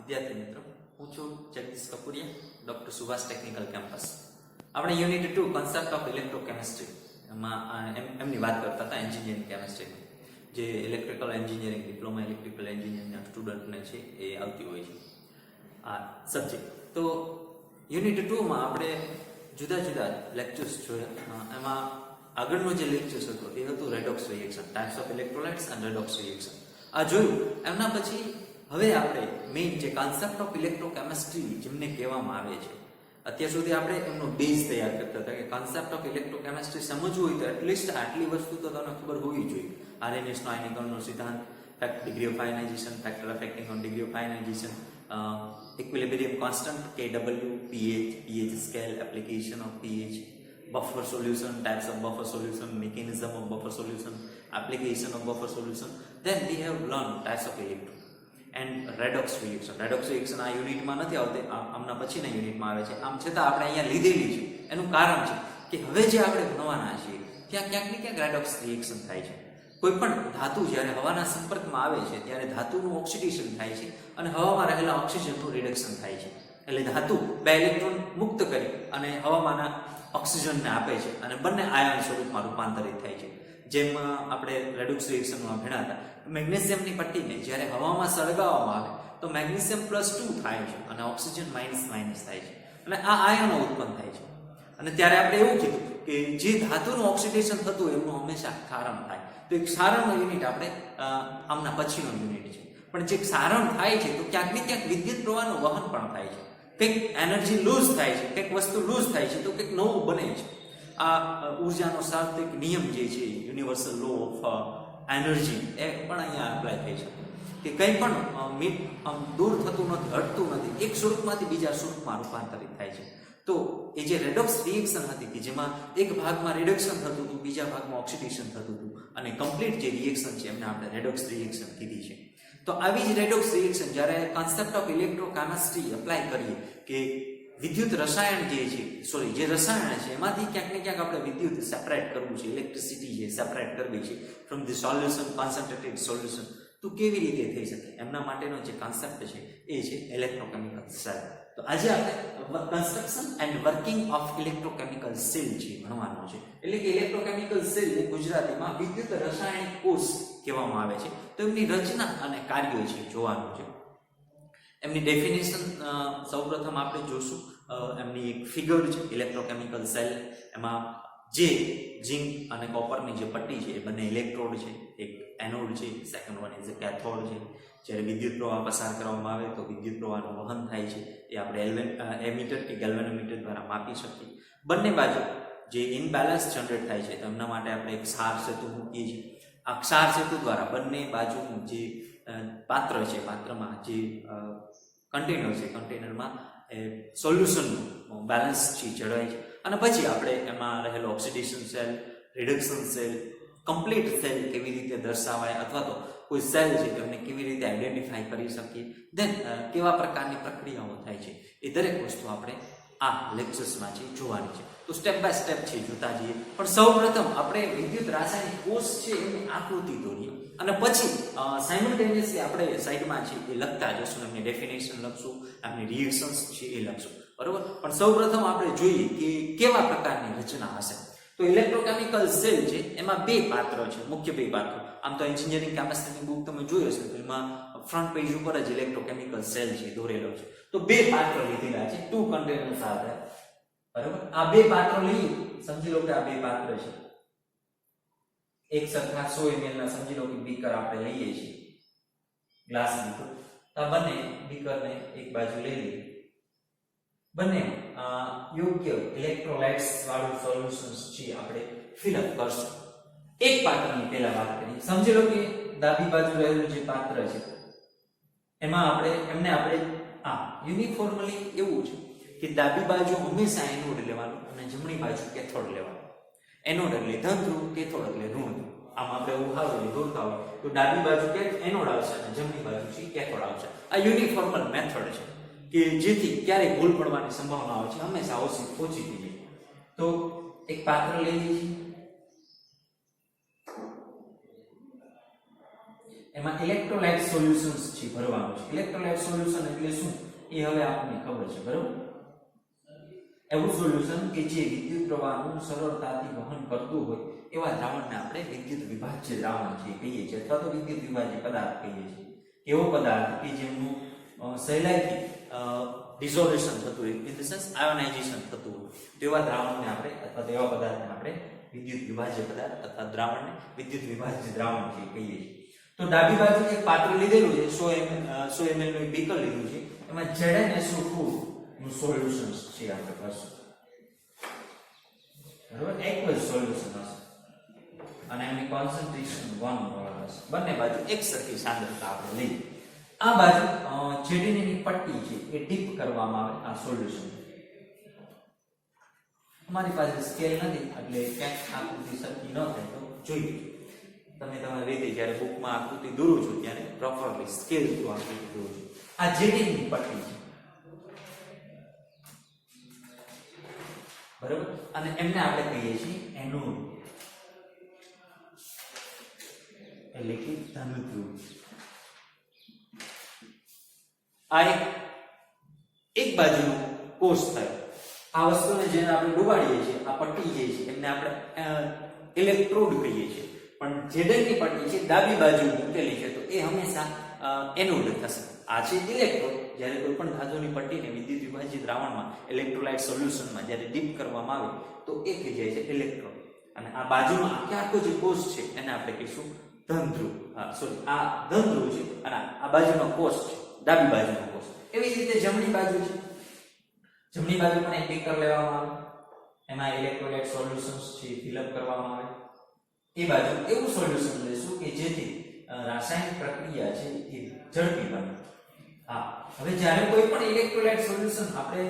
વિદ્યાર્થી મિત્રો, હું છું Jagdish Kapuriya, Doctor Subhash Technical Campus. આપણે યુનિટ 2 કોન્સેપ્ટ ઓફ ઇલેક્ટ્રોકેમિસ્ટ્રી એમાં એમની વાત કરતા હતા, એન્જિનિયરિંગ કેમિસ્ટ્રીની, જે ઇલેક્ટ્રિકલ એન્જિનિયરિંગ ડિપ્લોમા ઇલેક્ટ્રિકલ એન્જિનિયરિંગના સ્ટુડન્ટને છે એ આવતી હોય છે આ સબ્જેક્ટ. તો યુનિટ 2માં આપણે જુદા જુદા લેક્ચર્સ જોયા. એમાં આગળનો જે લેક્ચર્સ હતો એ હતું redox reaction, types of electrolytes and redox reaction. આ જોયું. એમના પછી હવે આપણે મેઇન જે કોન્સેપ્ટ ઓફ ઇલેક્ટ્રોકેમિસ્ટ્રી જેમને કહેવામાં આવે છે, અત્યાર સુધી આપણે એમનો બેઝ તૈયાર કરતા હતા કે કોન્સેપ્ટ ઓફ ઇલેક્ટ્રોકેમિસ્ટ્રી સમજવું હોય તો એટલીસ્ટ આટલી વસ્તુ તો તમને ખબર હોવી જોઈએ. આરએનએસનો આયનીકરણનો સિદ્ધાંત, degree of ionization, factor affecting on degree of ionization, equilibrium constant Kw, pH scale, application of pH, buffer solution, types of buffer solution, mechanism of buffer solution, application of buffer solution. Then we have learned types of electron and redox reaction. Redox reaction આ યુનિટમાં નથી આવતી, આમના પછીના યુનિટમાં આવે છે. આમ છતાં આપણે અહીંયા લીધેલી છે. એનું કારણ છે કે હવે જે આપણે ભણવાના છીએ ત્યાં ક્યાંક ને ક્યાંક રેડોક્સ રિએક્શન થાય છે. કોઈ પણ ધાતુ જ્યારે હવાના સંપર્કમાં આવે છે ત્યારે ધાતુનું ઓક્સિડેશન થાય છે અને હવામાં રહેલા ઓક્સિજનનું રિડક્શન થાય છે. એટલે ધાતુ 2 ઇલેક્ટ્રોન મુક્ત કરી અને હવામાંના ઓક્સિજનને આપે છે અને બંને આયન સ્વરૂપમાં રૂપાંતરિત થાય છે. જેમ આપણે રેડોક્સ રિએક્શનમાં ભણ્યા હતા, મેગ્નેશિયમની પટ્ટીને જ્યારે હવામાં સળગાવવામાં આવે તો મેગ્નેશિયમ +2 થાય છે અને ઓક્સિજન -— થાય છે અને આ આયનો ઉત્પન્ન થાય છે. અને ત્યારે આપણે એવું કીધું કે જે ધાતુનું ઓક્સિડેશન થતું એમનું હંમેશા ક્ષારણ થાય. તો એક ક્ષારણનો યુનિટ આપણે આમના પછીનો યુનિટ છે. પણ જે ક્ષારણ થાય છે તો ક્યાંક ને ક્યાંક વિદ્યુત પ્રવાહનું વહન પણ થાય છે. કંઈક એનર્જી લૂઝ થાય છે, કંઈક વસ્તુ લૂઝ થાય છે તો કંઈક નવું બને છે. આ ઉર્જાનો સાર્વત્રિક નિયમ જે છે, યુનિવર્સલ લો ઓફ એનર્જી, એ પણ અહીંયા એપ્લાય થઈ છે કે કંઈ પણ દૂર થતું નથી, હટતું નથી, એક સ્વરૂપમાંથી બીજા સ્વરૂપમાં રૂપાંતરિત થાય છે. તો એ જે રેડોક્સ રિએક્શન હતી કે જેમાં એક ભાગમાં રિડક્શન થતું હતું, બીજા ભાગમાં ઓક્સિડેશન થતું હતું અને કમ્પ્લીટ જે રિએક્શન છે એમને આપણે રેડોક્સ રિએક્શન કીધી છે. તો આવી જ રેડોક્સ રિએક્શન જ્યારે કોન્સેપ્ટ ઓફ ઇલેક્ટ્રોકેમિસ્ટ્રી એપ્લાય કરીએ કે વિદ્યુત રસાયણ જે રસાયણ છે એમાંથી ક્યાંક ને ક્યાંક આપણે વિદ્યુત સેપરેટ કરવું છે, ઇલેક્ટ્રિસિટી છે સેપરેટ કરવી છે from the solution, concentrated solution, તો કેવી રીતે થઈ શકે એમના માટેનો જે કોન્સેપ્ટ છે એ છે ઇલેક્ટ્રોકેમિકલ સેલ. તો આજે આપણે construction and working of electrochemical cell છે ભણવાનું છે. એટલે કે ઇલેક્ટ્રોકેમિકલ સેલ ને ગુજરાતીમાં વિદ્યુત રાસાયણિક કોષ કહેવામાં આવે છે. તો એમની રચના અને કાર્યો છે જોવાનું છે. એમની ડેફિનેશન સૌપ્રથમ આપણે જોશું. એમની એક ફિગર છે ઇલેક્ટ્રોકેમિકલ સેલ. એમાં જે ઝિંક અને કોપરની જે પટ્ટી છે એ બંને ઇલેક્ટ્રોડ છે, એક એનોડ છે, second one is a cathode છે. જ્યારે વિદ્યુત પ્રવાહ પસાર કરવામાં આવે તો વિદ્યુત પ્રવાહનું વહન થાય છે, એ આપણે એમીટર કે ગેલ્વેનોમીટર દ્વારા માપી શકીએ. બંને બાજુ જે ઇનબેલેન્સ જનરેટ થાય છે તો એમના માટે આપણે એક ક્ષાર સેતુ મૂકીએ છીએ. આ ક્ષાર સેતુ દ્વારા બંને બાજુનું જે પાત્ર છે, પાત્રમાં જે કન્ટેનર છે, કન્ટેનરમાં સોલ્યુશનનું બેલેન્સ છે જળવાય છે. અને પછી આપણે એમાં રહેલો oxidation cell, reduction cell, complete cell કેવી રીતે દર્શાવાય અથવા તો કોઈ સેલ છે તેમને કેવી રીતે આઈડેન્ટિફાઈ કરી શકીએ, દેન કેવા પ્રકારની પ્રક્રિયાઓ થાય છે, એ દરેક વસ્તુ આપણે આ લેક્ચર્સમાં છે જોવાની છે. તો સ્ટેપ બાય સ્ટેપ છે જોતા જઈએ. પણ સૌપ્રથમ આપણે વિદ્યુત રાસાયણિક કોષ છે એની આકૃતિ દોરીએ અને પછી સાયમલ્ટેનિયસલી આપણે સાઈડમાં છે એ લખતા જશું. એમની ડેફિનેશન લખશું, એમની રિએક્શન્સ છે એ લખશું, બરોબર. પણ સૌપ્રથમ આપણે જોઈએ કે કેવા પ્રકારની રચના હશે. તો ઇલેક્ટ્રોકેમિકલ સેલ છે એમાં 2 પાત્ર છે, મુખ્ય 2 પાત્રો. આમ તો એન્જિનિયરિંગ કેમિસ્ટ્રીની બુક તમે જોઈ હશે તો એમાં ફ્રન્ટ પેજ ઉપર જ ઇલેક્ટ્રોકેમિકલ સેલ છે દોરેલો છે. તો 2 પાત્ર લીધેલા છે, 2 કન્ટેનર્સ આવે, બરોબર. આ 2 પાત્રો લઈએ, સમજી લો કે આ 2 પાત્ર છે. એક સરખા 100 ml ના સમજી લો કે બીકર આપણે લઈએ છીએ, ગ્લાસ બીકર. આ બંને બીકરને એક બાજુ લઈ લઈએ. બંને યોગ્ય ઇલેક્ટ્રોલાઇટ્સ વાળું સોલ્યુશન્સ છે આપણે ફિલ અપ કરશું. એક પાત્રની પહેલા વાત કરીએ. સમજી લો કે ડાબી બાજુ રહેલું જે પાત્ર છે એમાં આપણે યુનિફોર્મલી એવું છે કે ડાબી બાજુ હંમેશા એનોડ લેવાનું અને જમણી બાજુ કેથોડ લેવાનું. એનોડ એટલે ધન ધ્રુવ, કેથોડ એટલે ઋણ ધ્રુવ. આમ આપણે ઉહાવરી દોરતા હોય તો ડાબી બાજુ એનોડ આવશે અને જમણી બાજુ છે કેથોડ આવશે. આ યુનિફોર્મલ મેથડ છે કે જેથી ક્યારેય ભૂલ પડવાની સંભાવના હોય છે હંમેશા ઓછી થઈ જાય. તો એક પાત્ર લઈ લઈએ. એમાં ઇલેક્ટ્રોલાઇટ સોલ્યુશન્સ છે ભરવાનું છે. ઇલેક્ટ્રોલાઇટ સોલ્યુશન એટલે શું એ હવે આપણને ખબર છે, બરોબર. એવું સોલ્યુશન કે જે વિદ્યુત પ્રવાહનું સરળતાથી વહન કરતું હોય એવા દ્રાવણને આપણે વિદ્યુત વિભાજ્ય દ્રાવણ છે કહીએ છીએ, અથવા તો વિદ્યુત વિભાજ્ય પદાર્થ કહીએ છીએ. એવો પદાર્થ કે જેમનું સહેલાઈથી ડિસોલ્યુશન થતું હોય, ઇન ધ સેન્સ આયોનાઇઝેશન થતું હોય, તેવા દ્રાવણને આપણે અથવા તેવા પદાર્થને આપણે વિદ્યુત વિભાજ્ય પદાર્થ અથવા દ્રાવણને વિદ્યુત વિભાજ્ય દ્રાવણ છે કહીએ છીએ. તો ડાબી બાજુ એક પાત્ર લીધેલું છે, 100 ml નું બીકર લીધું છે, એમાં ZnSO4 નું સોલ્યુશન છે આપણે કરશું, બરાબર. એકવસ સોલ્યુશન હશે અને એની કોન્સન્ટ્રેશન 1 મોલ હશે. બંને બાજુ એક સરખી સાંદ્રતા આપણે લઈએ. આ બાજુ Zn ની પટ્ટી છે એ ડીપ કરવામાં આવે આ સોલ્યુશન. અમારી પાસે સ્કેલ નથી એટલે ક્યાંક આકૃતિ સરખી ન થાય તો જોઈ લો. તમે તમારી રીતે જ્યારે બુકમાં આકૃતિ દોરો છો ત્યારે પ્રોપરલી સ્કેલ થ્રુ આકૃતિ દોરો છો. આ Zn ની પટ્ટી છે, બરાબર. અને એમને આપણે કહીએ છીએ એનોડ એટલે કે ધનધ્રુવ. આ એક બાજુનો કોષ થયો. આ વસ્તુને જેને આપણે ડુબાડીએ છીએ, આ પટ્ટી જે છે એમને આપણે ઇલેક્ટ્રોડ કહીએ છીએ. પણ Zn ની પટ્ટી છે ડાબી બાજુ મૂકેલી છે તો એ હંમેશા એનોડ થશે. આ છે ઇલેક્ટ્રોડ. જ્યારે કોઈ પણ ધાતુની પટ્ટીને વિદ્યુત વિભાજ્ય દ્રાવણમાં ઇલેક્ટ્રોલાઇટ સોલ્યુશનમાં જ્યારે ડીપ કરવામાં આવે તો એ થઈ જાય છે ઇલેક્ટ્રોડ. અને આ બાજુમાં આખો જે કોષ છે એને આપણે કહીશું ધનધ્રુવ. આ ધનધ્રુવ છે અને આ બાજુનો કોષ છે ડાબી બાજુનો કોષ. એવી જ રીતે જમણી બાજુ છે. જમણી બાજુ પણ એક બીકર લેવામાં આવે, એમાં ઇલેક્ટ્રોલાઇટ સોલ્યુશન્સ છે ફિલ અપ કરવામાં આવે. એ બાજુ એવું સોલ્યુશન લેશું કે જેથી રાસાયણિક પ્રક્રિયા છે એ ઝડપી બને. હા, હવે જ્યારે કોઈ પણ ઇલેક્ટ્રોલાઇટ સોલ્યુશન આપણે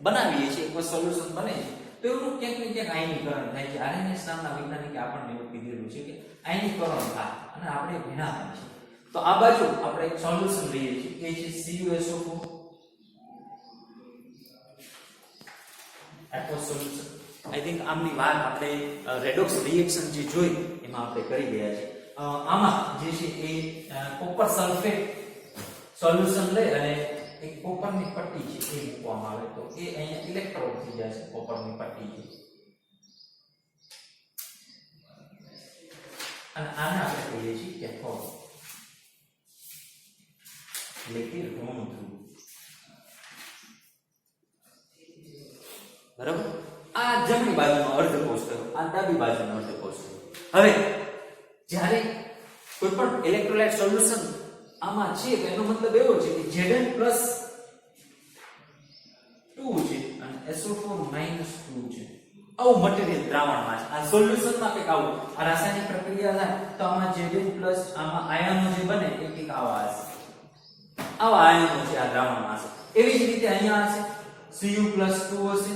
બનાવીએ છીએ, કોઈ સોલ્યુશન બને છે તો એનું ક્યાંક ને ક્યાંક આયનીકરણ થાય છે. આરએનએસ નામના વૈજ્ઞાનિકે આપણને એવું કીધેલું છે કે આયનીકરણ થાય અને આપણે ભીના થાય છે. તો આ બાજુ આપણે એક સોલ્યુશન લઈએ છીએ કે જે CuSO4 aqueous solution. I think આમની વાત આપણે રેડોક્સ રિએક્શન જે જોઈ એમાં આપણે કરી ગયા છે. આમાં જે છે એ કોપર સલ્ફેટ સોલ્યુશન લઈ અને એક કોપરની પટ્ટી છે એ મૂકવામાં આવે તો એ અહીંયા ઇલેક્ટ્રોડ થઈ જાય છે. કોપરની પટ્ટી છે અને આને આપણે કહીએ છીએ કેથોડ એટલે કે ઋણ ધ્રુવ, બરાબર. આ જમણી બાજુનો અર્ધકોષ થયો, આ ડાબી બાજુનો અર્ધકોષ થયો. હવે જ્યારે કોઈ પણ ઇલેક્ટ્રોલાઇટ સોલ્યુશન આમાં છે તો એનો મતલબ એવો છે કે Zn + 2 છે અને SO4 - 2 છે. આવું મટીરીયલ દ્રાવણમાં છે. આ સોલ્યુશનમાં કંઈક આવું આ રાસાયણિક પ્રક્રિયા થાય તો આમાં Zn પ્લસ આમાં આયનો જે બને એ કંઈક આવા હશે. આવા આયનો છે આ દ્રાવણમાં છે. એવી જ રીતે અહીંયા હશે Cu + 2 હશે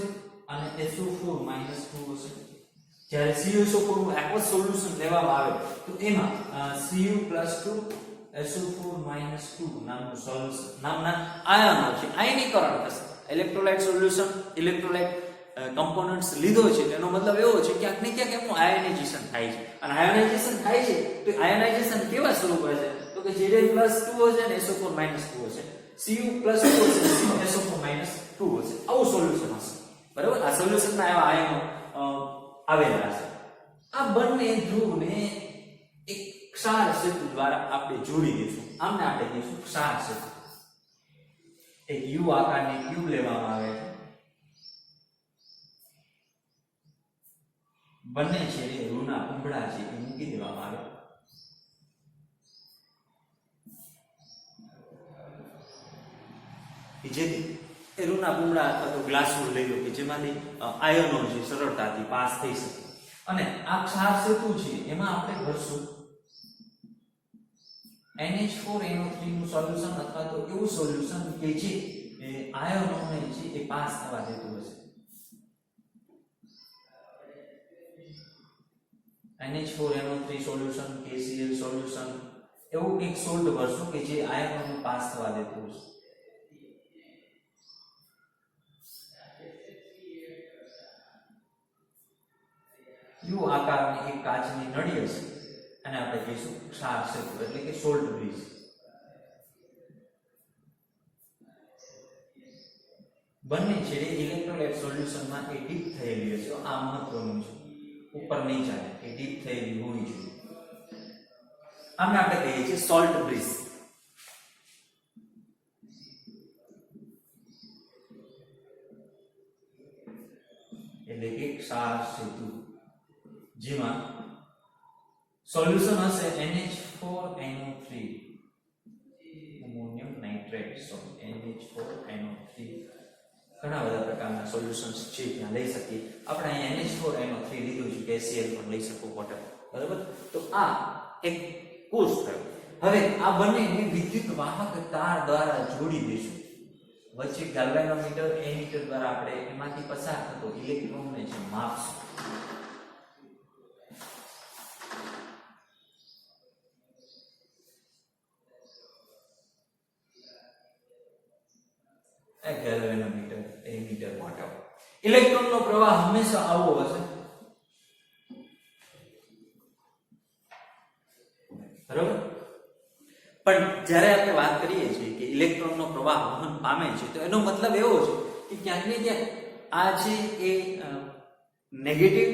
અને SO4 - 2 હશે. જ્યારે CuSO4 નું aqueous સોલ્યુશન લેવામાં આવે તો એમાં Cu + 2 SO4 - 2 નામનું સોલ્યુશન નામના આયનો છે આયનીકરણ થશે. ઇલેક્ટ્રોલાઇટ સોલ્યુશન ઇલેક્ટ્રોલાઇટ કમ્પોનન્ટ્સ લીધો છે તેનો મતલબ એવો છે કે ક્યાંક ને ક્યાંક એનું આયનાઇઝેશન થાય છે. અને આયનાઇઝેશન થાય છે તો આયનાઇઝેશન કેવા સ્વરૂપ હશે તો કે Zn + 2 હશે અને SO4 - 2 હશે. Cu + 2 હશે SO4 - 2 હશે. આવું સોલ્યુશન હશે, બરાબર. આ સોલ્યુશનમાં એવા આયનો આવેલા છે. આ બંને ધ્રુવને એક ક્ષાર સેતુ દ્વારા આપણે જોડી દઈશું. આમને આપણે કહીશું ક્ષાર સેતુ. એક યુ આકારની ટ્યુબ લેવામાં આવે છે, બંને છે એ ઋણના કુંભળા છે એ મૂકી દેવામાં આવે. જેથી એ ઋણના કુંભળા અથવા તો ગ્લાસુર લઈ લો કે જેમાંથી આયનો છે સરળતાથી પાસ થઈ શકે. અને આ ક્ષાર સેતુ છે એમાં આપણે ભરશું NH4NO3 નું સોલ્યુશન અથવા તો એવું સોલ્યુશન કે જે આયનોને છે એ પાસ થવા દેતું હશે. NH4NO3 સોલ્યુશન, KCl સોલ્યુશન એવું એક સોલ્ટ ભરશું કે જે આયનોને પાસ થવા દેતું હશે. યુ આકારની એક કાચની નળી હશે અને આપણે આપણે કહીશું ક્ષાર સેતુ એટલે કે સોલ્ટ બ્રિજ. બંને છેડે ઇલેક્ટ્રોલાઇટ સોલ્યુશનમાં એ ડીપ થયેલી હશે. આ મહત્વનું છે, ઉપર નહીં ચાલે, એ ડીપ થયેલી હોવી જોઈએ. આને આપણે કહીએ છીએ સોલ્ટ બ્રિજ. એટલે કે ક્ષાર સેતુ જેમાં સોલ્યુશન હશે NH4NO3 અમોનિયમ નાઇટ્રેટ. સો NH4NO3 ઘણા બધા પ્રકારના સોલ્યુશન્સ છે ત્યાં લઈ શકીએ. આપણે અહીંયા NH4NO3 લીધું છે કે HCl પણ લઈ શકો વોટર. બરાબર, તો આ એક કોર્સ થયો. હવે આ બંનેને વિદ્યુત વાહક તાર દ્વારા જોડી દઈશું. વચ્ચે ગેલ્વેનોમીટર એમીટર દ્વારા આપણે એમાંથી પસાર થતો ઇલેક્ટ્રોનને છે માપશું. ગેલ્વેનોમીટર એમીટર વોટર. ઇલેક્ટ્રોનનો પ્રવાહ હંમેશા આવો હશે. બરાબર, પણ જ્યારે આપણે વાત કરીએ છીએ કે ઇલેક્ટ્રોનનો પ્રવાહ વહન પામે છે તો એનો મતલબ એવો છે કે ક્યાંક ને ક્યાંક આ છે એ નેગેટિવ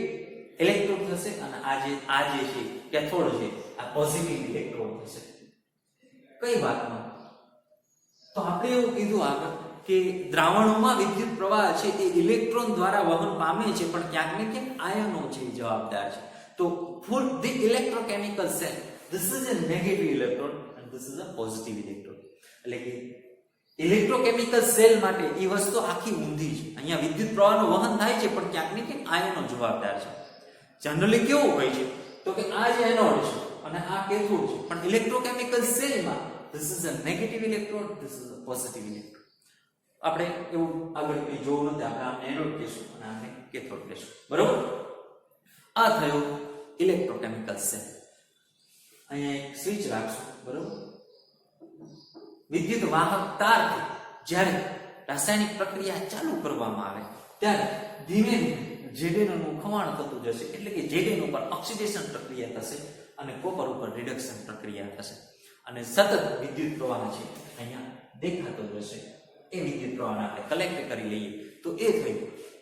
ઇલેક્ટ્રોન થશે અને આ જે છે કેથોડ છે આ પોઝિટિવ ઇલેક્ટ્રોન થશે. કઈ વાતમાં? તો આપણે એવું કીધું આગળ કે દ્રાવણોમાં વિદ્યુત પ્રવાહ છે એ ઇલેક્ટ્રોન દ્વારા વહન પામે છે, પણ ક્યાંક ને ક્યાંક આયનો છે જવાબદાર છે. તો four the electrochemical cell this is a negative electron and this is a positive electron. એટલે કે ઇલેક્ટ્રોકેમિકલ સેલ માટે એ વસ્તુ આખી ઊંધી છે. અહીંયા વિદ્યુત પ્રવાહનું વહન થાય છે પણ ક્યાંક ને ક્યાંક આયનો જવાબદાર છે. જનરલી કેવું હોય છે તો કે આ જે એનોડ છે અને આ કેથોડ છે, પણ ઇલેક્ટ્રોકેમિકલ સેલમાં this is a negative electron, this is a positive electron. આપણે એવું આગળ કંઈ જોવું નથી. આપણે આને એનોડ કહીશું અને આને કેથોડ કહીશું. બરોબર, આ થયો ઇલેક્ટ્રોકેમિકલ સેલ. અહીંયા એક સ્વિચ રાખશું. બરોબર, વિદ્યુત વાહક તારથી જ્યારે રાસાયણિક પ્રક્રિયા ચાલુ કરવામાં આવે ત્યારે ધીમે ધીમે Zn નું ખવાણ થતું જશે. એટલે કે Zn ઉપર ઓક્સિડેશન પ્રક્રિયા થશે અને કોપર ઉપર રિડક્શન પ્રક્રિયા થશે અને સતત વિદ્યુત પ્રવાહ છે અહીંયા દેખાતો જશે. એ વિદ્યુત પ્રવાહને આપણે કલેક્ટ કરી લઈએ તો એ થયું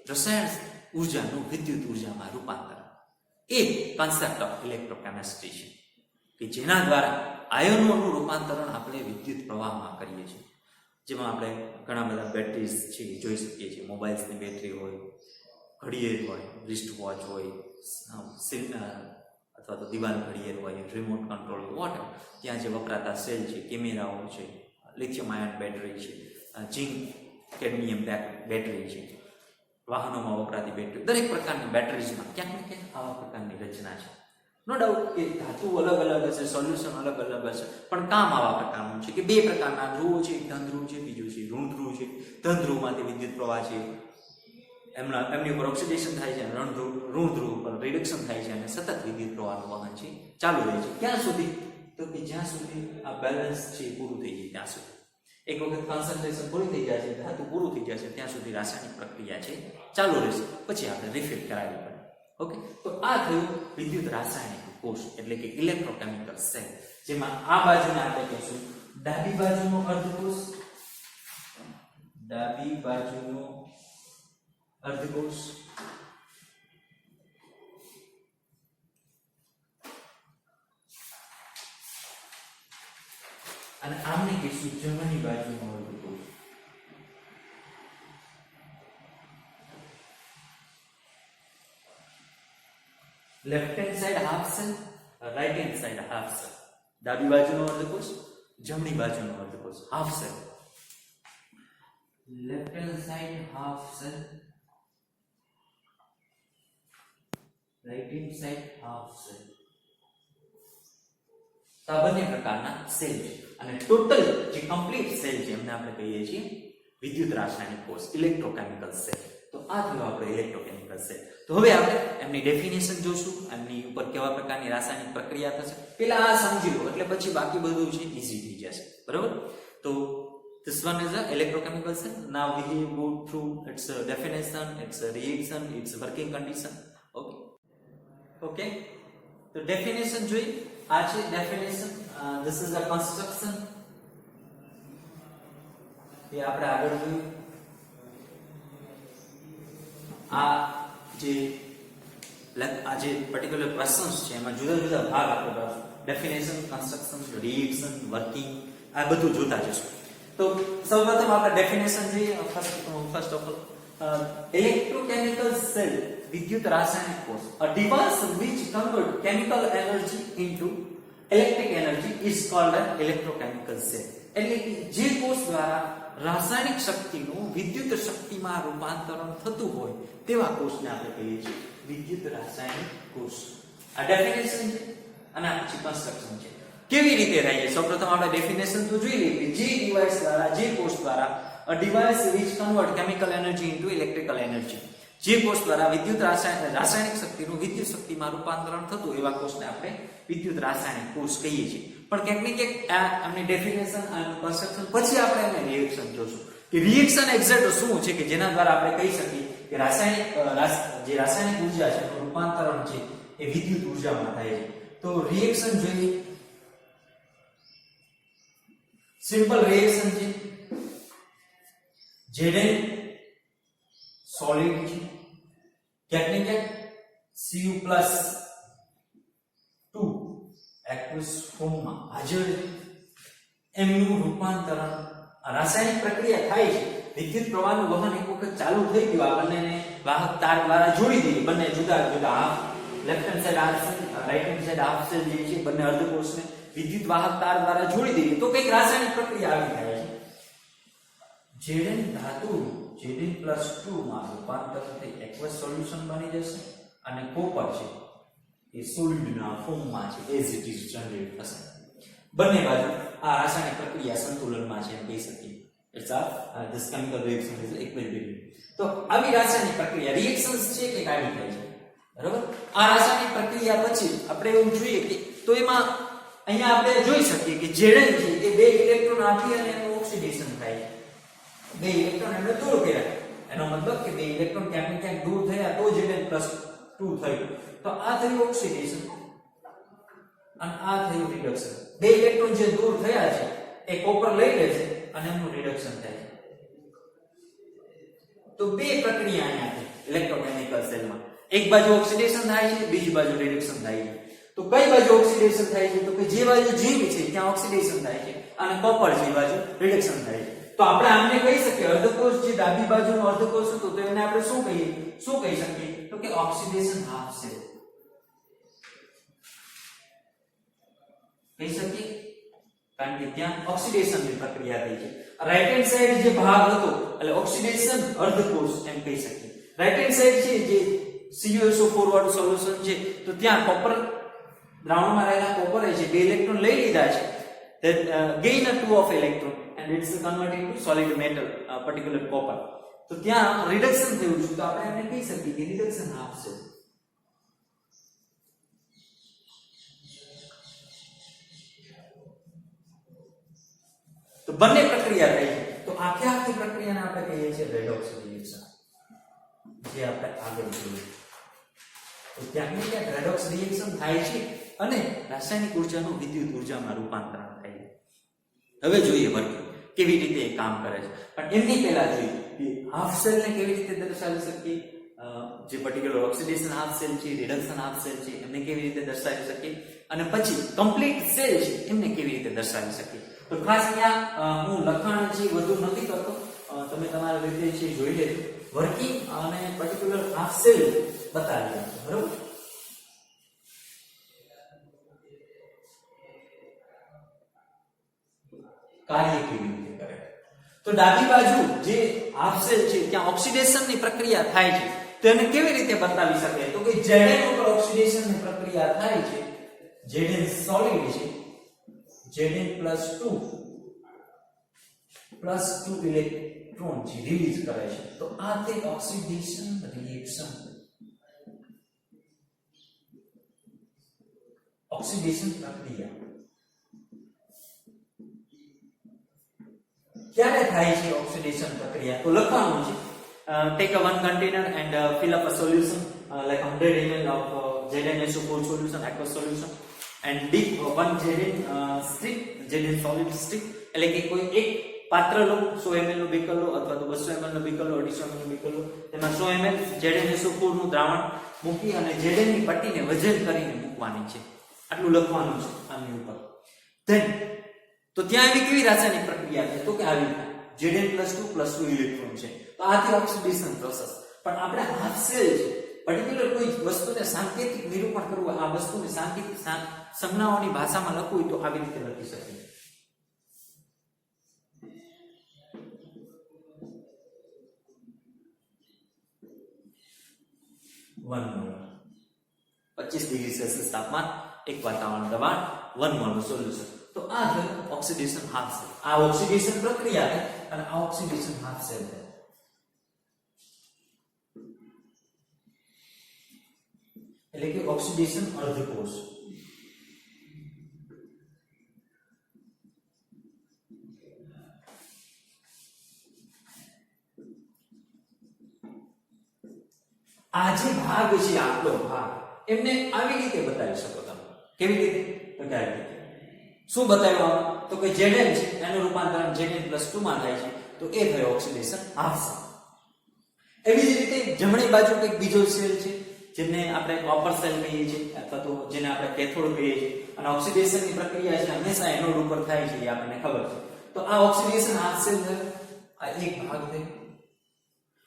રસાયણ ઉર્જાનું વિદ્યુત ઉર્જામાં રૂપાંતર. એ કોન્સેપ્ટ ઓફ ઇલેક્ટ્રોકેમિસ્ટ્રી છે કે જેના દ્વારા આયનોનું રૂપાંતરણ આપણે વિદ્યુત પ્રવાહમાં કરીએ છીએ. જેમાં આપણે ઘણા બધા બેટરીઝ છે જોઈ શકીએ છીએ. મોબાઈલ્સની બેટરી હોય, ઘડિયાળ હોય, રિસ્ટ વોચ હોય, અથવા તો દિવાલ ઘડિયાળ હોય, રિમોટ કંટ્રોલ વોટર, ત્યાં જે વપરાતા સેલ છે, કેમેરાઓ છે, લિથિયમ આયન બેટરી છે, ઝિંક કેડમિયમ બેટરી છે, વાહનોમાં વપરાતી બેટરી, દરેક પ્રકારની બેટરીઝમાં ક્યાંક ને ક્યાંક આવા પ્રકારની રચના છે. નો ડાઉટ કે ધાતુ અલગ અલગ હશે, સોલ્યુશન અલગ અલગ હશે, પણ કામ આવા પ્રકારનું છે કે બે પ્રકારના ધ્રુવો છે, ધન ધ્રુવ છે, બીજું છે ઋણ ધ્રુવ છે. ધન ધ્રુવમાંથી વિદ્યુત પ્રવાહ છે એમની ઉપર ઓક્સિડેશન થાય છે, ઋણ ધ્રુવ ઉપર રિડક્શન થાય છે અને સતત વિદ્યુત પ્રવાહનું વહન છે ચાલુ રહે છે. ક્યાં સુધી? તો કે જ્યાં સુધી આ બેલેન્સ છે પૂરું થઈ જાય ત્યાં સુધી. એક વખત કોન્સન્ટ્રેશન પૂરી થઈ જાય છે, ધાતુ પૂરું થઈ જાય છે, ત્યાં સુધી રાસાયણિક પ્રક્રિયા છે ચાલુ રહેશે. પછી આપણે રિફિલ કરાવવી પડે. ઓકે, તો આ થયું વિદ્યુત રાસાયણિક કોષ એટલે કે ઇલેક્ટ્રોકેમિકલ સેલ, જેમાં આ બાજુને આપણે કહીશું ડાબી બાજુનો અર્ધકોષ, ડાબી બાજુનો અર્ધકોષ, અને આમને કહીશું જમણી બાજુનો અર્ધકોષ. Left hand side half cell, right hand side half cell. ડાબી બાજુનો અર્ધકોષ, જમણી બાજુનો અર્ધકોષ, half cell. Left hand side half cell, right hand side half cell. આ બંને પ્રકારના સેલ છે અને ટોટલ જે કમ્પ્લીટ સેલ છે એમને આપણે કહીએ છીએ વિદ્યુત રાસાયણિક કોષ, ઇલેક્ટ્રોકેમિકલ સેલ. તો આ થયો આપણે ઇલેક્ટ્રોકેમિકલ સેલ. તો હવે આપણે એમની ડેફિનેશન જોશું, એમની ઉપર કેવા પ્રકારની રાસાયણિક પ્રક્રિયા થશે. પેલા આ સમજી લો એટલે પછી બાકી બધું છે ઈઝી થઈ જશે. બરોબર, તો this one is a electrochemical cell. Now we will go through its definition, its reaction, its working condition. Okay, તો ડેફિનેશન જોઈએ આ છે definition, this is a construction. એ આપણે આગળ જોયું. આ જે પર્ટિક્યુલર ક્વેશ્ચન્સ છે એમાં જુદા જુદા ભાગ આપણે ડેફિનેશન, કન્સ્ટ્રક્શન, રિએક્શન, વર્કિંગ આ બધું જોતા જશું. તો સૌપ્રથમ આપણે ડેફિનેશન જોઈએ. First of all, electrochemical cell, વિદ્યુત રાસાયણિક કોષ, a device which convert chemical energy into electric energy is called an electrochemical cell. એટલે કે જે કોષ દ્વારા રાસાયણિક શક્તિનું વિદ્યુત શક્તિમાં રૂપાંતરણ થતું હોય તેવા કોષને આપણે કહીએ છીએ વિદ્યુત રાસાયણિક કોષ. આ ડેફિનેશન છે અને આ પછી કન્સ્ટ્રક્શન છે. કેવી રીતે થાય છે? સૌપ્રથમ આપણે ડેફિનેશન તો જોઈ લઈએ કે જે ડિવાઇસ દ્વારા, જે કોષ દ્વારા, a device which convert chemical energy into electrical energy, જે કોષ દ્વારા વિદ્યુત રાસાયણિક શક્તિનું વિદ્યુત શક્તિમાં રૂપાંતરણ થતું એવા કોષને આપણે વિદ્યુત રાસાયણિક કોષ કહીએ છીએ. પણ ક્યાંક ને ક્યાંક આ એમની ડેફિનેશન અને કન્સ્ટ્રક્શન પછી આપણે એમને રિએક્શન જોશું કે રિએક્શન એક્ઝેક્ટ શું છે કે જેના દ્વારા આપણે કહી શકીએ કે રાસાયણિક ઉર્જા છે એનું રૂપાંતરણ છે એ વિદ્યુત ઉર્જામાં થાય છે. તો રિએક્શન જોઈએ. સિમ્પલ રિએક્શન છે. Zn સોલિડ છે, ક્યાંક ને ક્યાંક Cu+2 એક્વસ ફોર્મમાં હાજર છે. એમનું રૂપાંતરણ રાસાયણિક પ્રક્રિયા થાય છે. વિદ્યુત પ્રવાહનું વહન એક વખત ચાલુ થઈ ગયું, આ બંનેને વાહક તાર દ્વારા જોડી દઈએ. બંને જુદા જુદા half, left hand side half cell, right hand side half cell જે છે બંને અર્ધકોષને વિદ્યુત વાહક તાર દ્વારા જોડી દઈએ તો કઈક રાસાયણિક પ્રક્રિયા આવી થાય છે. Zn ધાતુ Zn+2 માં રૂપાંતર થઈ એક્વસ સોલ્યુશન બની જશે અને કોપર છે એ સોલિડના ફોર્મમાં છે એઝ ઇટ ઇઝ જનરેટ થશે. બંને બાજુ આ રાસાયણિક પ્રક્રિયા સંતુલનમાં છે એમ કહી શકીએ. It's this chemical reaction is equilibrium. તો આવી રાસાયણિક પ્રક્રિયા રિએક્શન્સ છે કે કાઢી થાય છે, બરાબર. આ રાસાયણિક પ્રક્રિયા પછી આપણે એવું જોઈએ કે તો એમાં અહીંયા આપણે જોઈ શકીએ કે Zn છે એ બે ઇલેક્ટ્રોન આપી અને એનું ઓક્સિડેશન થાય છે. બે ઇલેક્ટ્રોન એમને દૂર કર્યા, એનો મતલબ કે બે ઇલેક્ટ્રોન ક્યાંક ને ક્યાંક દૂર થયા તો Zn+2 થયું. તો આ થયું ઓક્સિડેશન અને આ થયું રિડક્શન. બે ઇલેક્ટ્રોન જે દૂર થયા છે એ કોપર લઈ લે છે અને એનું રિડક્શન થાય છે. તો બે પ્રક્રિયા અહીંયા છે ઇલેક્ટ્રોકેમિકલ સેલમાં. એક બાજુ ઓક્સિડેશન થાય છે, બીજી બાજુ રિડક્શન થાય છે. તો કઈ બાજુ ઓક્સિડેશન થાય છે? તો કે જે બાજુ ઝીંક છે ત્યાં ઓક્સિડેશન થાય છે અને કોપર જે બાજુ રિડક્શન થાય છે. તો આપણે આમને કહી શકીએ અર્ધકોષ જે ડાબી બાજુનો અર્ધકોષ હતો તો એને આપણે શું કહી શકીએ? તો કે ઓક્સિડેશન હાફ સેલ કહી શકીએ, કારણ કે ત્યાં ઓક્સિડેશનની પ્રક્રિયા થઈ છે. રાઈટ હેન્ડ સાઈડ જે ભાગ હતો એટલે ઓક્સિડેશન અર્ધકોષ એમ કહી શકીએ. રાઈટ હેન્ડ સાઈડ છે જે CuSO4 વાળું સોલ્યુશન છે તો ત્યાં કોપર દ્રાવણમાં રહેલા કોપર છે બે ઇલેક્ટ્રોન લઈ લીધા છે, that gain a 2 of electron and it's converted into solid metal, particular copper. તો ત્યાં રિડક્શન થયું છે તો આપણે એને કહી શકીએ કે રિડક્શન હાફ સેલ. તો બંને પ્રક્રિયા થઈ તો આખી પ્રક્રિયાને આપણે કહીએ છીએ રેડોક્સ રિએક્શન, જે આપણે આગળ જોયું. તો ત્યાં ક્યાંક રેડોક્સ રિએક્શન થાય છે અને રાસાયણિક ઉર્જાનું વિદ્યુત ઉર્જામાં રૂપાંતરણ થાય છે. હવે જોઈએ વર્કિંગ કેવી રીતે એ કામ કરે છે. પણ એમની પહેલા જોઈએ કે હાફ સેલ ને કેવી રીતે દર્શાવી શકીએ, જે પર્ટિક્યુલર ઓક્સિડેશન હાફ સેલ છે, રિડક્શન હાફ સેલ છે એમને કેવી રીતે દર્શાવી શકીએ, અને પછી કમ્પ્લીટ સેલ છે એમને કેવી રીતે દર્શાવી શકીએ. તો ખાસ અહીંયા હું લખાણ જે વધુ નથી કરતો, તમે તમારા રીતે છે જોઈ લેજો. વર્કિંગ અને પર્ટિક્યુલર હાફ સેલ બતાવી દઉં, બરોબર. કાર્ય કેવી રીતે કરે તો ડાબી બાજુ જે હાફ સેલ છે ત્યાં ઓક્સિડેશનની પ્રક્રિયા થાય છે તો એને કેવી રીતે બતાવી શકાય? તો કે Zn ઉપર ઓક્સિડેશનની પ્રક્રિયા થાય છે, Zn સોલિડ છે, Zn+2 ઇલેક્ટ્રોન જે રિલીઝ કરે છે તો આ તે ઓક્સિડેશન રિએક્શન, ઓક્સિડેશન પ્રક્રિયા ક્યારે થાય છે? ઓક્સિડેશન પ્રક્રિયા તો લખવાનું છે take a one container and fill up a solution like 100 ml of ZnSO4 solution, aqueous solution, and dip one Z N strip, Z N solid strip, એટલે કે કોઈ એક પાત્ર લો, 100 ml નું બીકર લો અથવા તો 200 ml નું બીકર લો, 250 ml નું બીકર લો, તેમાં 100 ml ZnSO4 નું દ્રાવણ મૂકી અને ZN ની પટ્ટીને વજન કરીને મૂકવાની છે. આટલું લખવાનું છે આની ઉપર. ધેન તો ત્યાં આવી કેવી રાસાયણિક પ્રક્રિયા છે? તો કે આવી Zn+2 ઇલેક્ટ્રોન છે. તો આ થી ઓક્સિડેશન પ્રોસેસ. પણ આપણે હાફ સેલ છે, પર્ટિક્યુલર કોઈ વસ્તુને સાંકેતિક નિરૂપણ કરવું, આ વસ્તુને સાંકેતિક સંજ્ઞાઓની ભાષામાં લખવું હોય તો આવી રીતે લખી શકીએ. 1 મોલ 25 ડિગ્રી સેલ્સિયસ તાપમાન, એક વાતાવરણ દબાણ, 1 મોલ સોલ્યુશન. તો આ છે ઓક્સિડેશન હાફ સેલ. આ ઓક્સિડેશન પ્રક્રિયા છે અને આ ઓક્સિડેશન હાફ સેલ છે. એટલે કે ઓક્સિડેશન અર્ધકોષ. આ જે ભાગ છે, આટલો ભાગ, એમને આવી રીતે બતાવી શકો તમે. કેવી રીતે? તો કે આવી રીતે. શું બતાવ્યું? તો કે Zn છે એનું રૂપાંતરણ Zn+2 માં થાય છે, તો એ થયો ઓક્સિડેશન હાફ સેલ. એવી જ રીતે જમણી બાજુ એક બીજો સેલ છે જેને આપણે કોપર સેલ કહીએ છીએ અથવા તો જેને આપણે કેથોડ કહીએ છીએ, અને ઓક્સિડેશનની પ્રક્રિયા છે હંમેશા એનોડ ઉપર થાય છે, એ આપણને ખબર છે. તો આ ઓક્સિડેશન હાફ સેલ છે, આ એક ભાગ છે.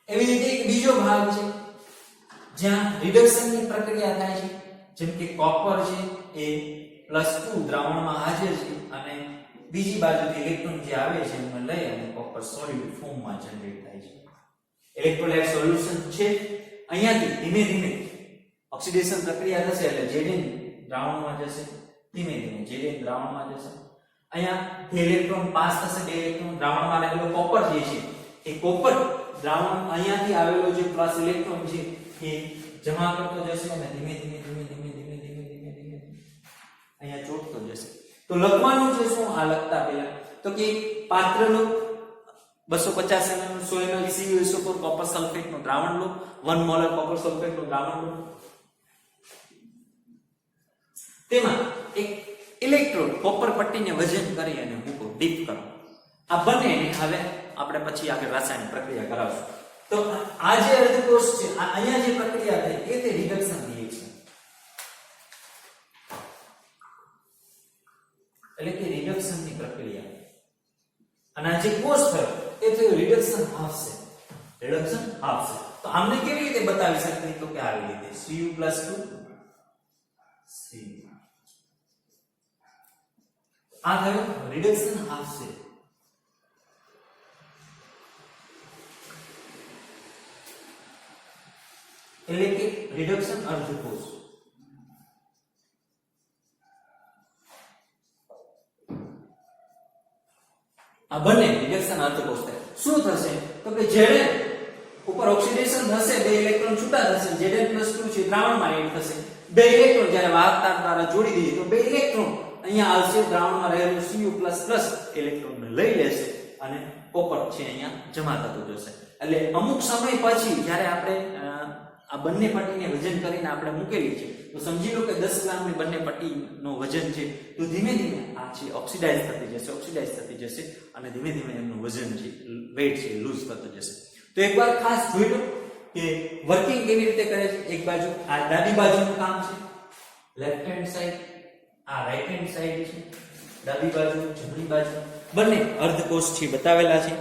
એવી રીતે એક બીજો ભાગ છે જ્યાં રિડક્શનની પ્રક્રિયા થાય છે, જેમ કે કોપર છે એ +2 દ્રાવણમાં હાજર છે અને બીજી બાજુથી ઇલેક્ટ્રોન જે આવે છે એને લઈ અને કોપર સોલિડ ફોર્મમાં જનરેટ થાય છે. ઇલેક્ટ્રોલાઇટ સોલ્યુશન છે. અહીંયાથી ધીમે ધીમે ઓક્સિડેશન પ્રક્રિયા થશે એટલે Zn દ્રાવણમાં જશે, ધીમે ધીમે Zn દ્રાવણમાં જશે. અહીંયા બે ઇલેક્ટ્રોન પાસ થશે, બે ઇલેક્ટ્રોન દ્રાવણમાં રહેલો કોપર જે છે એ કોપર દ્રાવણ અહીંયાથી આવેલો જે પ્લસ ઇલેક્ટ્રોન છે એ જમા કરતો જશે અને ધીમે ધીમે ધીમે ધીમે ધીમે ધીમે ધીમે ધીમે અહીંયા ચોટતો જશે. તો લખવાનું છે શું આ લખતા પહેલા? તો કે પાત્રનો 250 ml 100 ml CuSO4 copper sulphate નું દ્રાવણ લો, 1 મોલર કોપર સલ્ફેટ નું દ્રાવણ લો. તેમાં એક ઇલેક્ટ્રોડ કોપર પટ્ટીને વજન કરી અને મૂકો, ડીપ કરો. આ બંનેને હવે આપણે પછી આગળ રાસાયણિક પ્રક્રિયા કરાવશું. તો આ જે અર્ધકોષ છે, અહીંયા જે પ્રક્રિયા થઈ એ તે રિડક્શન રિએક્શન, એટલે કે રિડક્શનની પ્રક્રિયા. અને આ જે કોષ થયો એ થયો reduction half cell. Reduction half cell. તો આમને કેવી રીતે બતાવી શકીએ? તો કે આવી રીતે Cu+2 C. આ થયો રિડક્શન હાફ સેલ. એટલે કે રિડક્શન અર્ધકોષ. આ બંને રિડક્શન અર્ધકોષ થાય. શું થશે? તો કે Zn ઉપર ઓક્સિડેશન થશે, બે ઇલેક્ટ્રોન છૂટા થશે, Zn+2 છે દ્રાવણમાં એડ થશે. બે ઇલેક્ટ્રોન જ્યારે વાહકતા દ્વારા જોડી દઈએ તો બે ઇલેક્ટ્રોન અહીંયા આવશે, દ્રાવણમાં રહેલું Cu++ ઇલેક્ટ્રોનને લઈ લેશે અને કોપર છે અહીંયા જમા થતું જશે. એટલે અમુક સમય પછી જ્યારે આપણે આ બંને પટ્ટીને વજન કરીને આપણે મૂકેલી છે તો સમજી લો કે 10 ગ્રામની બંને પટ્ટીનો વજન છે, તો ધીમે ધીમે આ છે ઓક્સિડાઇઝ થતી જશે અને ધીમે ધીમે એમનું વજન છે, વેઇટ છે, લૂઝ થતું જશે. તો એકવાર ખાસ જોઈ લો કે વર્કિંગ કેવી રીતે કરે છે. એક બાજુ આ ડાબી બાજુનું કામ છે, લેફ્ટ હેન્ડ સાઈડ, આ રાઈટ હેન્ડ સાઈડ છે, ડાબી બાજુ જમણી બાજુ બંને અર્ધકોષ છે બતાવેલા છે.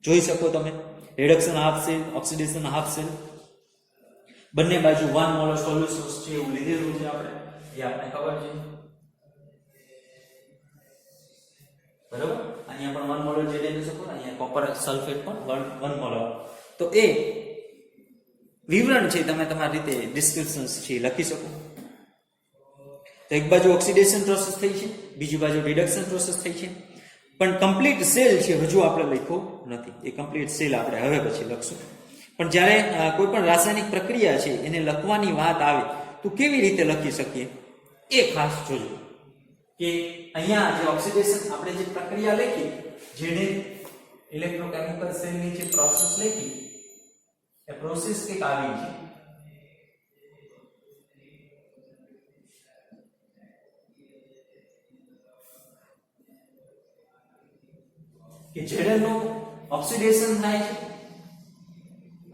જોઈ શકો તમે reduction half cell, oxidation half cell. બંને બાજુ 1 મોલર સોલ્યુશન્સ છે એવું લીધેલું છે આપણે, એ આપણે ખબર છે. બરાબર? અહીંયા પણ 1 મોલર ZnSO4, અહીંયા કોપર સલ્ફેટ પણ 1 મોલર. તો એ વિવરણ છે તમે તમારી રીતે ડિસ્ક્રિપ્શન્સ છે લખી શકો. તો એક બાજુ ઓક્સિડેશન પ્રોસેસ થઈ છે, બીજી બાજુ રિડક્શન પ્રોસેસ થઈ છે, પણ કમ્પ્લીટ સેલ છે હજુ આપણે લખ્યો નથી. એ કમ્પ્લીટ સેલ આપણે હવે પછી લખશું. પણ જ્યારે કોઈ પણ રાસાયણિક પ્રક્રિયા છે એને લખવાની વાત આવે તો કેવી રીતે લખી શકીએ એ ખાસ જોજો. કે અહીંયા જે ઓક્સિડેશન આપણે જે પ્રક્રિયા લખી, જેને ઇલેક્ટ્રોકેમિકલ સેલની જે પ્રોસેસ લખી એ પ્રોસેસ કંઈક આવી છે. કે Zn નું ઓક્સિડેશન થાય છે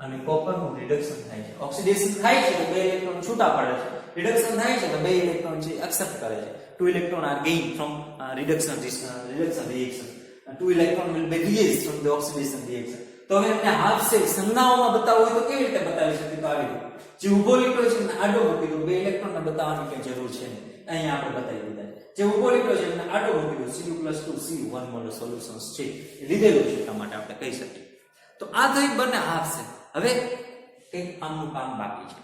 અને કોપર નું રિડક્શન થાય છે. ઓક્સિડેશન થાય છે તો બે ઇલેક્ટ્રોન છૂટા પડે છે, રિડક્શન થાય છે તો બે ઇલેક્ટ્રોન છે એક્સેપ્ટ કરે છે. Two electron are gained from reduction reaction and two electron will be released from the oxidation reaction. તો હવે આપણે હાફ સેલ સંજ્ઞાઓમાં બતાવવું હોય તો કેવી રીતે બતાવી શકીએ? તો આવી રીતે જે ઊભો લીટો છે એને આડો મૂકી દો, બે ઇલેક્ટ્રોન ને બતાવવાની કઈ જરૂર છે નહીં, અહીંયા આપણે બતાવી દીધા. જે ઊભો લીટો છે એને આડો મૂકી દો, Cu+2 Cu1 મોડલ સોલ્યુશન્સ છે એ લીધેલું છે એટલા માટે આપણે કહી શકીએ. તો આ થઈ બંને હાફ સેલ. હવે કંઈક આમનું કામ બાકી છે,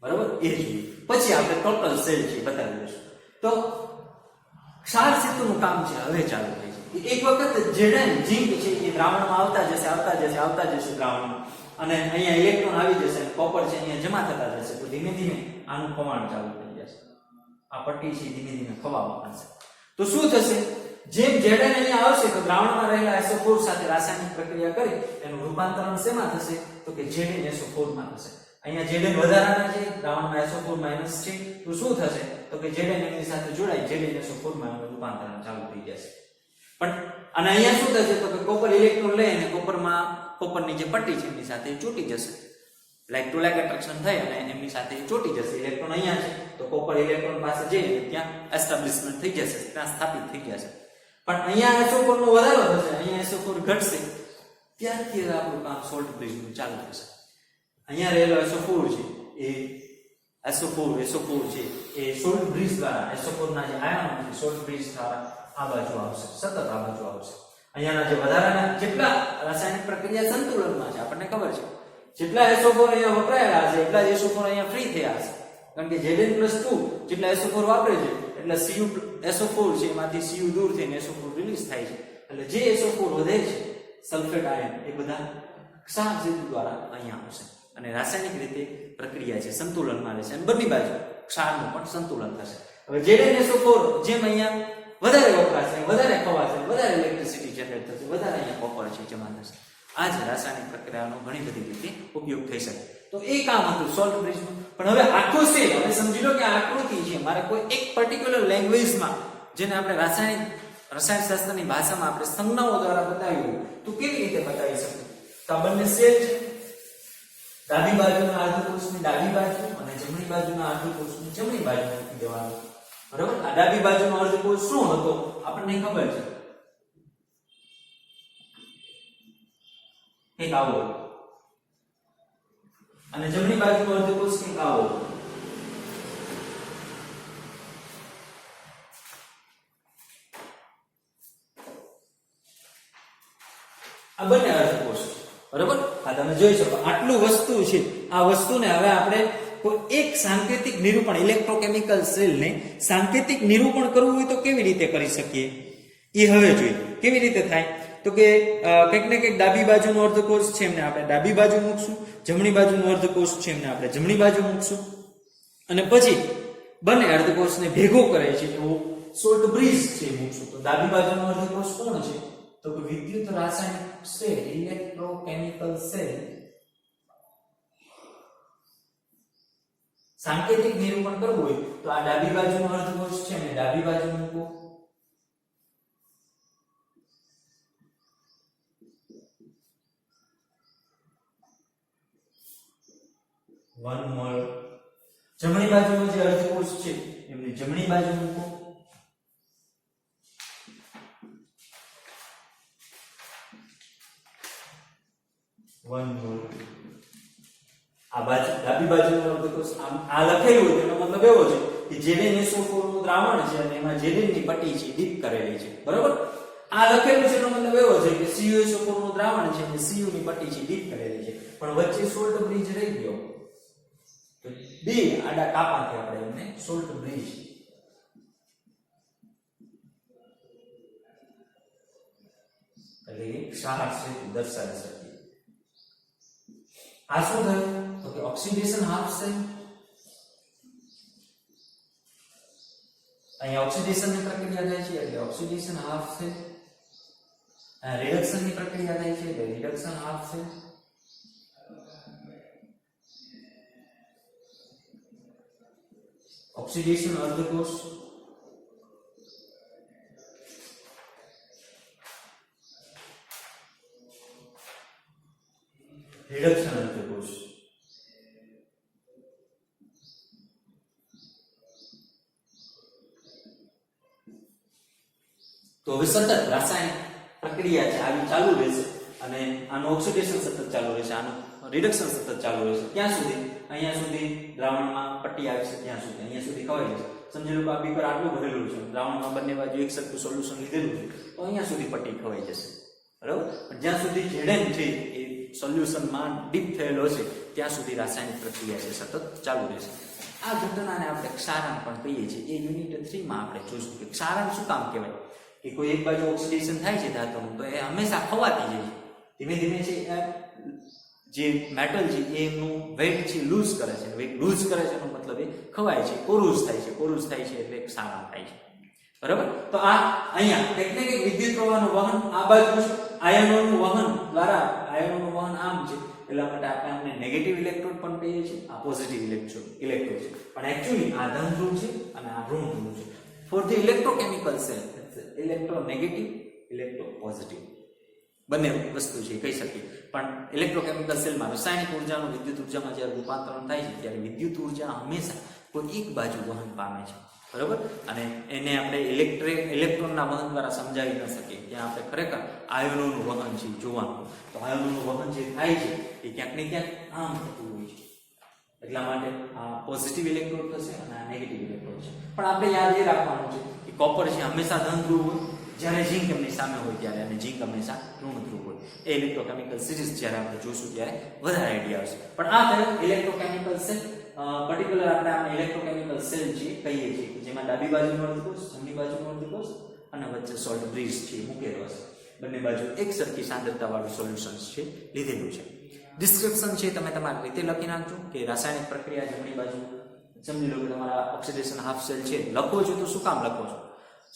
બરાબર? એ જોઈએ પછી આપણે ટોટલ સેલ છે બતાવી દઈશું. તો ક્ષાર સેતુનું કામ છે હવે ચાલુ થાય છે. એક વખત Zn ઝીંક છે એ દ્રાવણમાં આવતા જશે દ્રાવણમાં, અને અહીંયા ઇલેક્ટ્રોન આવી જશે, કોપર છે અહીંયા જમા થતા જશે, તો ધીમે ધીમે આનું ખવાણ ચાલુ થઈ જશે. આ પટ્ટી છે ધીમે ધીમે ખવાવા માંડશે. તો શું થશે? જેમ Zn અહીંયા આવશે તો દ્રાવણમાં રહેલા SO4 સાથે રાસાયણિક પ્રક્રિયા કરી એનું રૂપાંતરણ શેમાં થશે? તો કે ZnSO4 માં થશે. અહીંયા Zn વધારાના છે, દ્રાવણમાં SO4- છે, તો શું થશે? તો કે Zn એની સાથે જોડાઈ ZnSO4 માં રૂપાંતરણ ચાલુ થઈ જશે. પણ અને અહીંયા શું થશે? તો કે કોપર ઇલેક્ટ્રોન લઈ અને કોપરની જે પટ્ટી છે એની સાથે ચોટી જશે. લાઈક ટુ લાઈક એટ્રેક્શન થઈ અને એમની સાથે ચોટી જશે. ઇલેક્ટ્રોન અહીંયા છે તો કોપર ઇલેક્ટ્રોન પાસે જઈને ત્યાં એસ્ટાબ્લિશમેન્ટ થઈ જશે, ત્યાં સ્થાપિત થઈ જશે. પણ અહીંયા SO4 નો વધારો થશે, અહીંયા SO4 ઘટશે, ત્યારથી આપણું કામ સોલ્ટ બ્રિજનું ચાલુ થશે. અહીંયા રહેલો SO4 છે એ SO4 છે એ સોલ્ટ બ્રિજ દ્વારા SO4 ના જે આયનો છે સોલ્ટ બ્રિજ દ્વારા આ બાજુ આવશે, સતત આ બાજુ આવશે. અહીંયાના જે વધારાના જેટલા રાસાયણિક પ્રક્રિયા સંતુલનમાં છે આપણને ખબર છે, જેટલા SO4 અહીંયા વપરાયેલા છે એટલા જ SO4 અહીંયા ફ્રી થયા છે. કારણ કે Zn+2 જેટલા SO4 વાપરે છે એટલે SO4 છે એમાંથી Cu દૂર થઈને SO4 રિલીઝ થાય છે. એટલે જે SO4 વધે છે સલ્ફેટ આયન એ બધા ક્ષાર સેતુ દ્વારા અહીંયા આવશે અને રાસાયણિક રીતે પ્રક્રિયા છે સંતુલનમાં રહેશે અને બંને બાજુ ક્ષારનું પણ સંતુલન થશે. હવે Zn+SO4 જેમ અહીંયા વધારે વપરાશે, વધારે ખવાશે, વધારે ઇલેક્ટ્રિસિટી જનરેટ થશે, વધારે અહીંયા કોપર છે જમા થશે. આ જ રાસાયણિક પ્રક્રિયાનો ઘણી બધી રીતે ઉપયોગ થઈ શકે. તો એ કામ હતું સોલ્ટ બ્રિજનું. પણ હવે આખો સેલ, હવે સમજી લો કે આ આકૃતિ છે, મારે કોઈ એક પર્ટિક્યુલર લેંગ્વેજમાં જેને આપણે રસાયણશાસ્ત્રની ભાષામાં આપણે સંજ્ઞાઓ દ્વારા બતાવ્યું તો કેવી રીતે બતાવી શકીએ? તો આ બંને સેલ છે, ડાબી બાજુના અર્ધકોષની ડાબી બાજુ અને જમણી બાજુના અર્ધકોષની જમણી બાજુ મૂકી દેવાનું. બરાબર? આ ડાબી બાજુનો અર્ધકોષ શું હતો આપણને ખબર છે, એક આવો, અને જમણી બાજુનો અર્ધકોષ કંઈક આવો. આ બંને અર્ધકોષ, બરાબર? આ તમે જોઈ શકો આટલું વસ્તુ છે. આ વસ્તુને હવે આપણે કોઈ એક સાંકેતિક નિરૂપણ, ઇલેક્ટ્રોકેમિકલ સેલને સાંકેતિક નિરૂપણ કરવું હોય તો કેવી રીતે કરી શકીએ એ હવે જોઈએ. કેવી રીતે થાય? તો કે કંઈક ને કંઈક ડાબી બાજુનો અર્ધકોષ છે એમને આપણે ડાબી બાજુ મૂકશું, જમણી બાજુનો અર્ધકોષ છે એમને આપણે જમણી બાજુ મૂકશું, અને પછી બંને અર્ધકોષને ભેગો કરે છે એવો સોલ્ટ બ્રિજ છે મૂકશું. તો ડાબી બાજુનો અર્ધકોષ કોણ છે? તો કે વિદ્યુત રાસાયણિક સેલ, ઇલેક્ટ્રોકેમિકલ સેલ. સાંકેતિક નિરૂપણ કરવું હોય તો આ ડાબી બાજુનો અર્ધકોષ છે ને ડાબી બાજુ મૂકો, વન મોલ. જમણી બાજુનો જે અર્ધકોષ છે એમની જમણી બાજુ મૂકો, વન મોલ. આ બાજુ ડાબી બાજુનો અર્ધકોષ આ લખેલું હોય તેનો મતલબ એવો છે કે Zn+SO4 નું દ્રાવણ છે અને એમાં Zn ની પટ્ટી છે ડીપ કરેલી છે, બરાબર? આ લખેલું છે એનો મતલબ એવો છે કે CuSO4 નું દ્રાવણ છે અને Cu ની પટ્ટી છે ડીપ કરેલી છે, પણ વચ્ચે સોલ્ટ બ્રિજ રહી ગયો. તો બે આડા કાપાથી આપણે એમને સોલ્ટ બ્રિજ એટલે ક્ષાર સેતુ દર્શાવી શકીએ. આ શું થયું? તો કે ઓક્સિડેશન હાફ સેલ. અહીંયા ઓક્સિડેશન ની પ્રક્રિયા થાય છે એટલે ઓક્સિડેશન હાફ સેલ. રિડક્શન ની પ્રક્રિયા થાય છે એટલે રિડક્શન હાફ સેલ. ઓક્સિડેશન અર્ધકોષ, રિડક્શન ઓફ ધ કોષ. તો હવે સતત રાસાયણિક પ્રક્રિયા છે આવી ચાલુ રહેશે અને આનું ઓક્સિડેશન સતત ચાલુ રહેશે, આનું રિડક્શન સતત ચાલુ રહેશે. ક્યાં સુધી? અહીંયા સુધી દ્રાવણમાં પટ્ટી આવી છે ત્યાં સુધી, અહીંયા સુધી ખવાઈ જશે. સમજી લો કે આ બીકર આટલું ભરેલું છે, દ્રાવણમાં બંને બાજુ એક સરખું સોલ્યુશન લીધેલું છે, તો અહીંયા સુધી પટ્ટી ખવાઈ જશે. બરાબર? જ્યાં સુધી ઝેડેન છે એ સોલ્યુશનમાં ડીપ થયેલો છે ત્યાં સુધી રાસાયણિક પ્રક્રિયા છે સતત ચાલુ રહેશે. આ ઘટનાને આપણે ક્ષારણ પણ કહીએ છીએ. એ યુનિટ 3 માં આપણે જોઈશું કે ક્ષારણ શું કામ કહેવાય. કે કોઈ એક બાજુ ઓક્સિડેશન થાય છે ધાતુનું તો એ હંમેશા ખવાતી જાય છે. ધીમે ધીમે છે જે મેટલ છે એનું વેઇટ છે લૂઝ કરે છે. વેઇટ લૂઝ કરે છે એનો મતલબ એ ખવાય છે, કોરુઝ થાય છે. કોરુઝ થાય છે એટલે ક્ષારણ થાય છે. બરાબર? તો આ અહીંયા કંઈક ને કંઈક વિદ્યુત પ્રવાહનું વહન આ બાજુ છે, આયનોનું વહન દ્વારા આયનોનું વહન આમ છે, એટલા માટે આપણે આમને નેગેટિવ ઇલેક્ટ્રોડ પણ કહીએ છીએ, આ પોઝિટિવ ઇલેક્ટ્રોડ છે. પણ એક્ચ્યુઅલી આ ધન ધ્રુવ છે અને આ ઋણ ધ્રુવ છે. For the electrochemical cell electronegative, electropositive બંને વસ્તુ છે કહી શકીએ. પણ ઇલેક્ટ્રોકેમિકલ સેલમાં રાસાયણિક ઉર્જાનું વિદ્યુત ઉર્જામાં જ્યારે રૂપાંતરણ થાય છે ત્યારે વિદ્યુત ઉર્જા હંમેશા કોઈ એક બાજુ વહન પામે છે. બરાબર? અને એને આપણે ઇલેક્ટ્રોનના વહન દ્વારા સમજાવી ન શકીએ. ત્યાં આપણે ખરેખર આયનોનું વહન છે જોવાનું. તો આયનોનું વહન જે થાય છે એ ક્યાંક ને ક્યાંક આમ થતું હોય છે. એટલા માટે આ પોઝિટિવ ઇલેક્ટ્રોડ થશે અને આ નેગેટિવ ઇલેક્ટ્રોડ છે. પણ આપણે યાદ એ રાખવાનું છે કે કોપર છે હંમેશા ધન ધ્રુવ હોય, જ્યારે ઝીંક એમની સામે હોય ત્યારે, અને ઝીંક હંમેશા ઋણ ધ્રુવ હોય. એ ઇલેક્ટ્રોકેમિકલ સિરીઝ જ્યારે આપણે જોઈશું ત્યારે વધારે આઈડિયા આવશે. પણ આ થયો ઇલેક્ટ્રોકેમિકલ સેલ. પર્ટિક્યુલર આપણે આ ઇલેક્ટ્રોકેમિકલ સેલ છે કહીએ છીએ કે જેમાં ડાબી બાજુનો અર્ધકોષ, જમણી બાજુનો અર્ધકોષ અને વચ્ચે સોલ્ટ બ્રિજ છે મૂકેલો હશે. બંને બાજુ એક સરખી સાંદ્રતાવાળું સોલ્યુશન્સ છે લીધેલું છે. ડિસ્ક્રિપ્શન છે તમે તમારી રીતે લખી નાખજો કે રાસાયણિક પ્રક્રિયા જમણી બાજુ સમજી લો કે તમારા ઓક્સિડેશન હાફ સેલ છે લખો છો તો શું કામ લખો છો?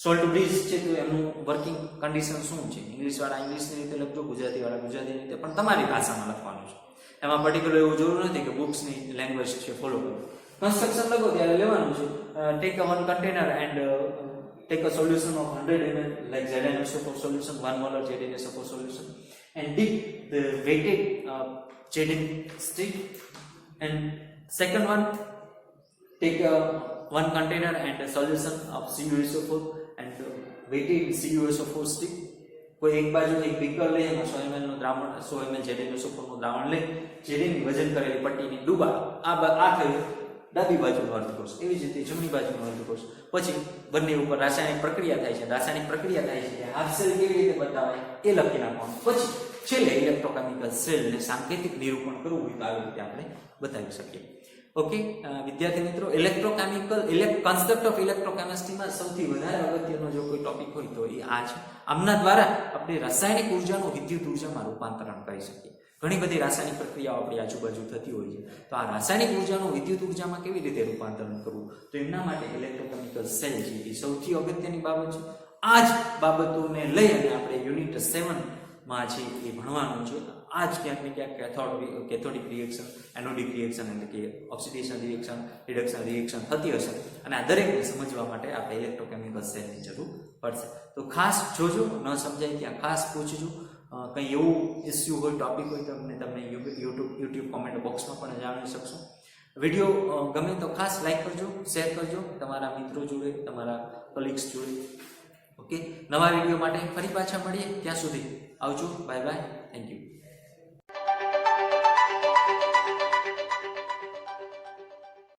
સોલ્ટ બ્રિજ છે તો એનું વર્કિંગ કન્ડિશન શું છે? ઇંગ્લિશ વાળા ઇંગ્લિશની રીતે લખજો, ગુજરાતી વાળા ગુજરાતી રીતે, પણ તમારી ભાષામાં લખવાનું છે. એમાં પર્ટિક્યુલર એવું જરૂર નથી કે બુક્સની લેંગ્વેજ છે ફોલો કરો. કન્સ્ટ્રક્શન લખો ત્યારે લેવાનું છે take a one container and take a solution of 100 ml like ZnSO4 solution, 1 molar ZnSO4 solution, and dip the weighted Zn stick. And second one, take one container and a solution of CuSO4 and weighted CuSO4 stick. કોઈ એક બાજુ એક beaker લે, એમાં 100 ml નું દ્રાવણ, 100 ml ZnSO4 નું દ્રાવણ લે, જેની વજન કરેલી પટ્ટીને ડૂબાડો. આ થયું ડાબી બાજુનો અર્ધકોષ. એવી જ રીતે જમણી બાજુનો અર્ધકોષ. પછી બંને ઉપર રાસાયણિક પ્રક્રિયા થાય છે. રાસાયણિક પ્રક્રિયા થાય છે હાફ સેલ કેવી રીતે બતાવાય એ લખી નાખવાનું. પછી છેલ્લે ઇલેક્ટ્રોકેમિકલ સેલને સાંકેતિક નિરૂપણ કરવું હોય તો આવી રીતે આપણે બતાવી શકીએ. ઓકે વિદ્યાર્થી મિત્રો, કન્સેપ્ટ ઓફ ઇલેક્ટ્રોકેમિસ્ટ્રીમાં સૌથી વધારે અગત્યનો જો કોઈ ટોપિક હોય તો એ આ છે. આમના દ્વારા આપણે રાસાયણિક ઉર્જાનું વિદ્યુત ઉર્જામાં રૂપાંતરણ કરી શકીએ. ઘણી બધી રાસાયણિક પ્રક્રિયાઓ આપણી આજુબાજુ થતી હોય છે. તો આ રાસાયણિક ઉર્જાનું વિદ્યુત ઉર્જામાં કેવી રીતે રૂપાંતરણ કરવું, તો એમના માટે ઇલેક્ટ્રોકેમિકલ સેલ છે એ સૌથી અગત્યની બાબત છે. આ જ બાબતોને લઈ અને આપણે યુનિટ 7 માં છે એ ભણવાનું છે. આ જ ક્યાંક ને ક્યાંક કેથોડિક રિએક્શન, એનોડિક રિએક્શન એટલે કે ઓક્સિડેશન રિએક્શન, રિડક્શન રિએક્શન થતી હશે. અને આ દરેકને સમજવા માટે આપણે ઇલેક્ટ્રોકેમિકલ સેલની જરૂર પડશે. તો ખાસ જોજો, ન સમજાય ત્યાં ખાસ પૂછજો. કંઈ એવું ઇસ્યુ હોય, ટોપિક હોય તો તમને યુટ્યુબ કોમેન્ટ બોક્સમાં પણ જાણી શકશો. વિડીયો ગમે તો ખાસ લાઈક કરજો, શેર કરજો તમારા મિત્રો જોડે, તમારા કલીગ્સ જોડે. ઓકે, નવા વિડીયો માટે ફરી પાછા મળીએ. ત્યાં સુધી આવજો, બાય બાય, થેન્ક યુ.